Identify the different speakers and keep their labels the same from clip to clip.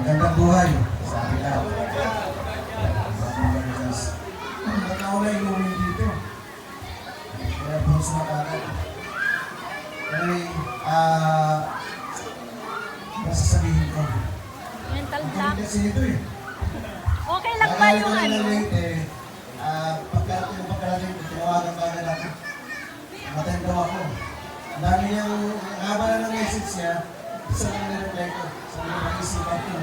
Speaker 1: Magandang buhay sa ating lahat. Nakauna yung uwi dito. Kaya po sa makakad. Anyway, masasabihin ko.
Speaker 2: Mental block.
Speaker 1: Ang kasi nito eh.
Speaker 2: Okay lang ba yung ano?
Speaker 1: Pagkarating ko, tinawagan ka agad ako. Matay daw ako. Ang dami niyang, ang haba na ng message niya, isa lang nireply ko. Sabi ko, naisipan ko.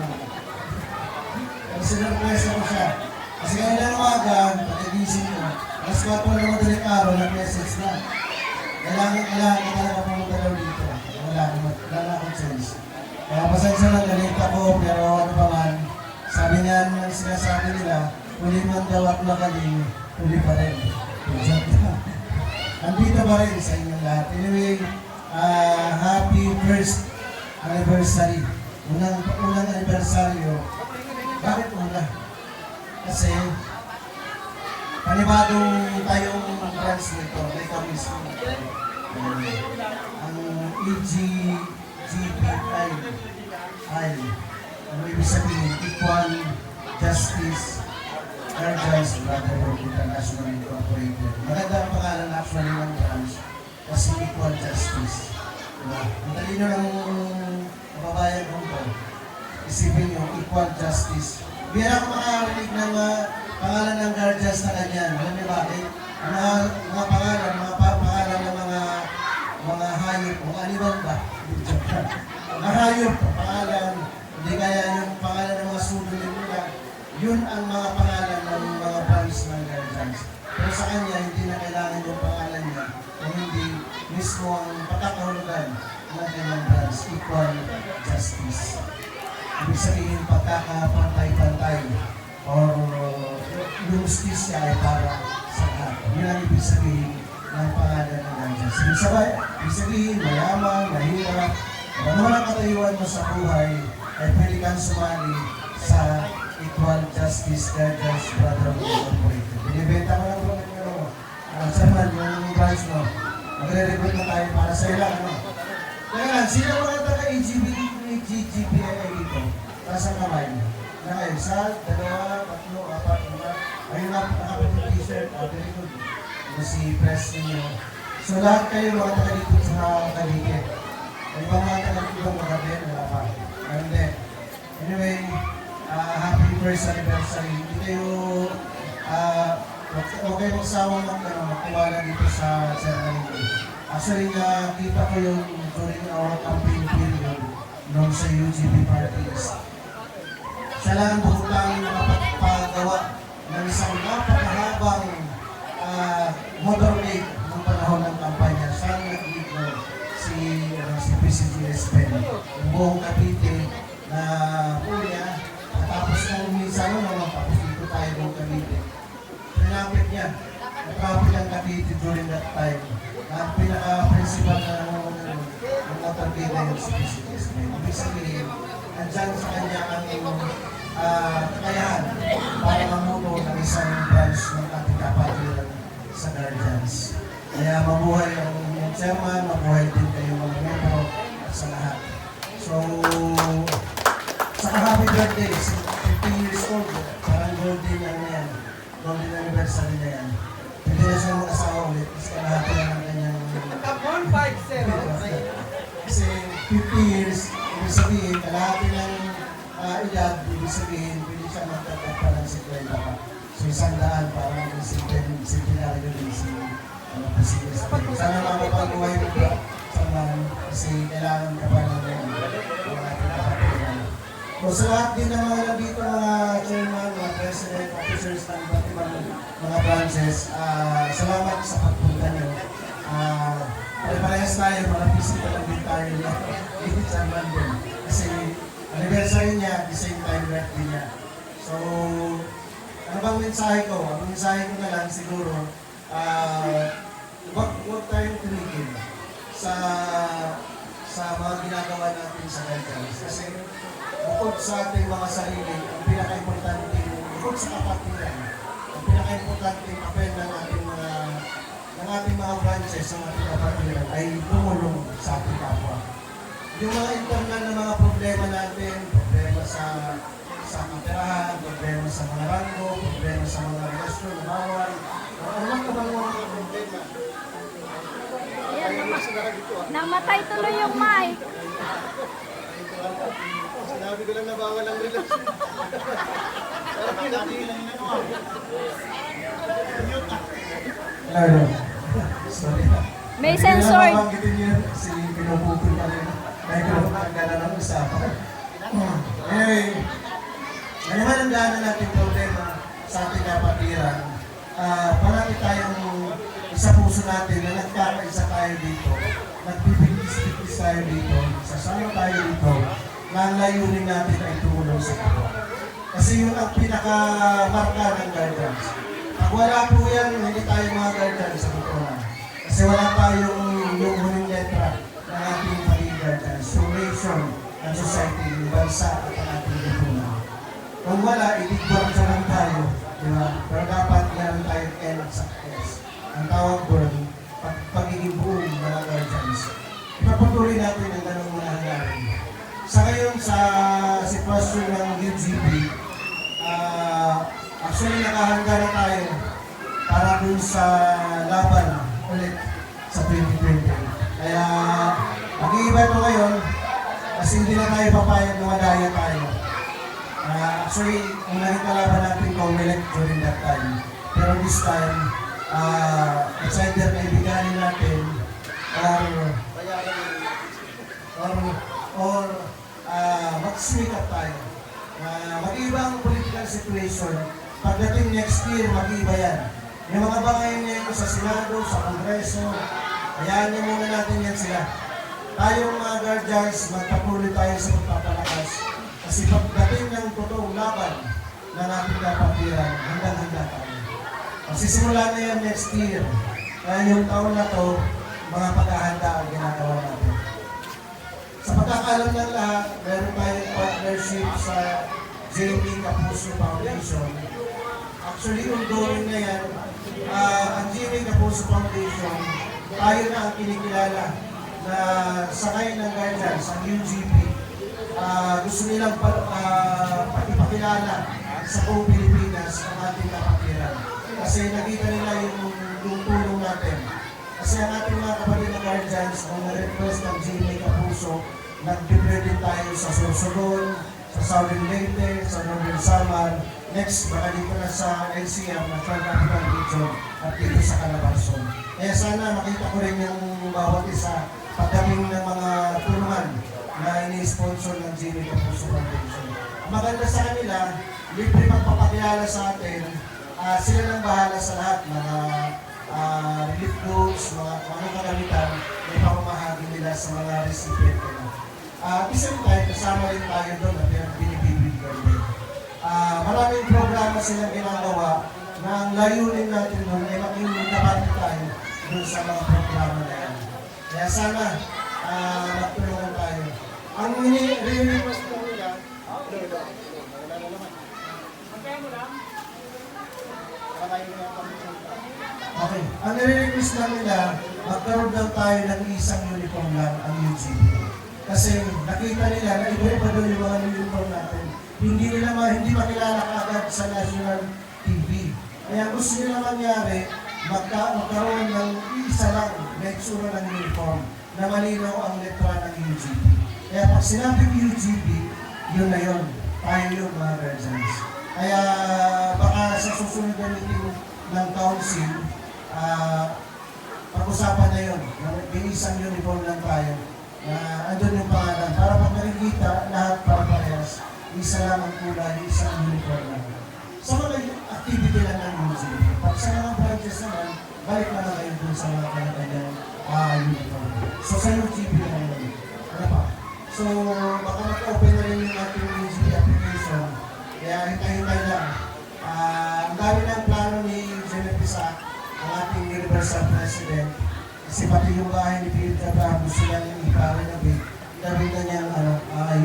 Speaker 1: Pero sinurpresa ko siya. Kasi kanina ng umaga, pagkagising ko, alas 4 na madaling araw, nag-message na. Kailangan ko talaga pumunta daw dito. Wala akong sense. Kaya pasensya na, galit ako, pero ano pa man, sabi niya, yung sinasabi nila, huli man daw at magaling, huli pa rin. Andito pa rin sa inyong lahat. Anyway, happy first anniversary. Unang anibersaryo. Bakit una? Kasi, panibagong tayong branch nito, may kami sa ang EGGPI. Ano ibig sabihin? Equal Justice Guardians Brotherhood International Incorporated. Maganda ang pangalan actually ng branch kasi Equal Justice. Diba? Ang talino ng kababayan ko po, isipin nyo, Equal Justice. Bira ako makarinig ng pangalan ng guardians na ganyan. Alam niyo bakit? Mga pangalan, pangalan ng mga hayop, mga animal ba? Mga hayop, pangalan, hindi kaya yung pangalan ng mga sunod nila. Yun ang mga pangalan ng mga branch ng guardians. Pero sa kanya, hindi na kailangan yung pangalan niya kung hindi mismo ang pagkakahulugan ng kanyang branch, Equal Justice. Ibig sabihin, pagkakapantay-pantay or yung justisya ay para sa lahat. Yun ang ibig sabihin ng pangalan ng guardians. Ibig sabihin, mayaman, mahirap, ano ang katayuan mo sa buhay, ay pwede kang sumali sa Equal Justice Guardians Brotherhood Incorporated. Binibenta ko lang po ng Saman, yung branch mo. Magre-recruit na tayo para sa ilang. Kaya nga, sino mga taga-EGGPI dito? Tasang kamay. Na kayo, isa, dalawa, tatlo, apat, lima. Ayun na, nakapit yung t-shirt. Very good. Ito si press ninyo. So lahat kayo mga taga-dito sa Cavite. Ay mga taga-ibang magabin, wala pa. And then, anyway, happy first anniversary. Hindi kayo, huwag kayo magsawang magtiwala dito sa ceremony. Actually, nakita ko yung during our campaign period nung sa UGB parties. Siya lang ang bukutang nakapagpagawa ng isang napakahabang motorcade ng panahon ng kampanya. Siya ang nag-lead si PCGS Pen. Yung buong Cavite na punya. Tapos nung minsan tapos dito tayo buong Cavite. Pinapit niya. Natrapit ang Cavite during that time. Ang pinaka-principal na ng motorcade na yung si PCGS Pen. Ibig sabihin, nandyan sa kanya ang kakayahan para mamuno ng isang branch ng ating kapatiran sa Guardians. Kaya mabuhay ang chairman, mabuhay din kayo mga membro at sa lahat. So, saka happy birthday, 50 years old, parang golden yan. Golden anniversary na yan. Pwede na siya mag-asawa ulit, kasi kalahati na ng kanyang... Kasi 50 years, ibig sabihin, kalahati ng edad, ibig sabihin, pwede siya magtatag pa ng 50 pa. So, 100 para maging centenaryo din si sana makapag-uway mo ba kasi kailangan ka pa ng mga ating kapatiran. So sa lahat din ng mga nandito, mga chairman, mga president, officers ng iba't ibang mga branches, salamat sa pagpunta nyo. Parehas tayo, mga bisita lang din tayo niya. Hindi chairman din. Kasi anniversary niya, at the same time birthday niya. So, ano bang mensahe ko? Ang mensahe ko na lang siguro, huwag tayong tumigil sa mga ginagawa natin sa Guardians. Kasi bukod sa ating mga sarili, ang pinaka-importante, bukod sa kapatiran, ang pinaka-importante papel ng ating mga branches sa ating kapatiran ay tumulong sa ating kapwa. Yung mga internal na mga problema natin, problema sa kaperahan, problema sa mga ranggo, problema sa mga relasyon, bawal. Ano man ka bang mga problema?
Speaker 2: Ayan, namatay tuloy yung mic.
Speaker 3: Sinabi ko lang na bawal ang relasyon. Pero pinapilan na mo.
Speaker 1: Ano? Sorry.
Speaker 2: May sensor.
Speaker 1: Mabanggitin niyo si pinupupul ka rin. Dahil ko ang gana ng usapan. Anyway, ano man ang gana natin problema sa ating kapatiran, palagi tayong isa puso natin na nagkakaisa tayo dito, nagbibigis-bigis tayo dito, sasama tayo dito, na ang layunin natin ay tumulong sa kapwa. Kasi yun ang pinakamarka ng guardians. Pag wala po yan, hindi tayo mga guardians sa totoo. Kasi wala tayong yung huling letra ng ating maging guardians, yung nation, ang society, yung bansa at ang ating lipunan. Kung wala, itigwag sa lang tayo, di ba? Pero dapat meron tayong end success. Ang tawag doon, pagiging buong mga guardians. Ipapatuloy natin ang ganong mga hangarin. Sa ngayon, sa sitwasyon ng UGB, actually nakahanda na tayo para dun sa laban ulit sa 2020. Kaya mag-iiba ito ngayon kasi hindi na tayo papayag na madaya tayo. Actually, kung naging kalaban natin COMELEC during that time. Pero this time, it's either kaibiganin natin or mag-speak up tayo. Mag-iba ang political situation. Pagdating next year, mag-iba yan. Yung mga bangay ngayon sa Senado, sa Kongreso, hayaan niyo muna natin yan sila. Tayong mga guardians, magpatuloy tayo sa pagpapalakas. Kasi pagdating ng totoong laban ng ating kapatiran, handang-handa tayo. Kasi simula na yan next year. Kaya yung taon na to, mga paghahanda ang ginagawa natin. Sa pagkakalam ng lahat, meron tayong partnership sa JP Kapuso Foundation. Actually, ongoing na yan. Ang JP Kapuso Foundation, tayo na ang kinikilala na sakay ng guardians, ang UGP. Gusto nilang ipakilala sa buong Pilipinas ang ating kapatiran. Kasi nakita nila yung tulong natin. Kasi ang ating mga kapatid na guardians, ang na-request ng JP Kapuso, nag-prepare din tayo sa Sorsogon, sa Southern Leyte, sa Northern Samar, next, baka dito na sa NCR, National Capital Region, at dito sa Calabarzon. Kaya sana makita ko rin yung bawat isa pagdating ng mga tulungan na ini-sponsor ng Jimmy Kapuso Foundation. Ang maganda sa kanila, libre magpapakilala sa atin, sila nang bahala sa lahat, mga relief goods, mga kagamitan, na ipamamahagi nila sa mga recipient nila. Isang time, kasama rin tayo doon at yung binibibigyan din. Maraming programa silang ginagawa na ang layunin natin doon ay maging kapatid tayo doon sa mga programa na yan. Kaya sana, magtulungan tayo. Ang re-request ko nila, okay, ang nire-request lang nila, magkaroon daw tayo ng isang uniform lang ang UGB. Kasi nakita nila na iba-iba doon yung mga uniform natin. Hindi makilala kaagad sa national TV. Kaya gusto nila mangyari, magkaroon ng isa lang na itsura ng uniform na malinaw ang letra ng UGB. Kaya pag sinabing UGB, yun na yun. Tayo yun mga guardians. Kaya baka sa susunod na meeting ng council, pag-usapan na yun. May isang uniform lang tayo. Andun yung pangalan. Para pag nakikita, lahat para parehas. Isa lang ang kulay, isang uniform lang. Sa mga activity lang ng UGB. Pag sa mga branches naman, balik na lang kayo dun sa mga kanyang uniform. So sa UGB lang yun. Ano pa? So baka mag-open na rin yung ating UGB application. Kaya hintay-hintay lang. Ang dami ng plano ni Jenny Pisa, ang ating Universal President. Kasi pati yung bahay ni Philip Abraham, gusto lang yung ipare na big. Gawin na niyang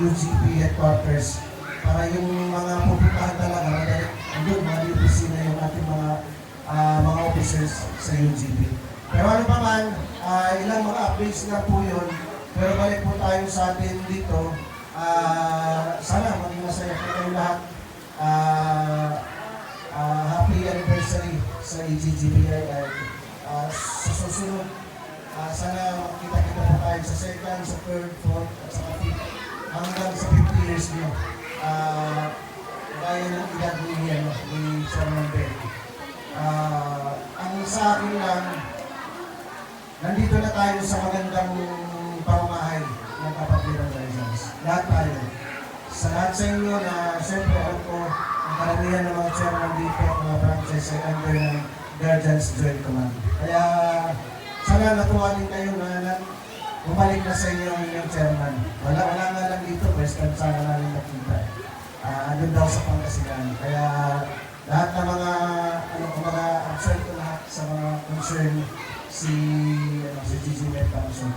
Speaker 1: UGP headquarters. Para yung mga pupuntahan talaga, doon, mga opisina yung ating mga officers sa UGP. Pero ano pa man, ilang mga updates na po yun. Pero balik po tayo sa atin dito. Sana maging masaya po kayo lahat. Happy anniversary sa EGGBI at sa susunod. Sana makita-kita po tayo sa second, sa third, fourth, at sa fifth. Hanggang sa 50 years niyo. Gaya ng edad ni Chairman Ben. Ang sa akin lang, nandito na tayo sa magandang pamamahay ng Kapatiran Rizals. Lahat tayo. Sa lahat sa inyo na siyempre alam ko, ang karamihan ng mga chairman dito, mga franchise ay under ng Guardians Joint Command. Kaya sana natuwa din kayo na bumalik na sa inyo ang inyong chairman. Wala nga lang dito, first time sana namin nakita. Andun daw sa Pangasinan. Kaya lahat ng mga absent ko lahat sa mga concern si Gigi Met Thompson.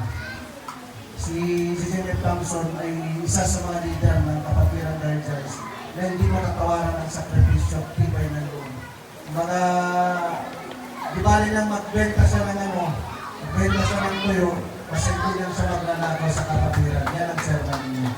Speaker 1: Si Gigi Met Thompson ay isa sa mga leader ng Kapatiran Guardians na hindi matatawaran ang sakripisyo at tibay ng loob. Di bali lang magbenta siya magbenta siya ng tuyo kasi hindi lang siya magnanakaw sa kapatiran. Yan ang chairman niyo.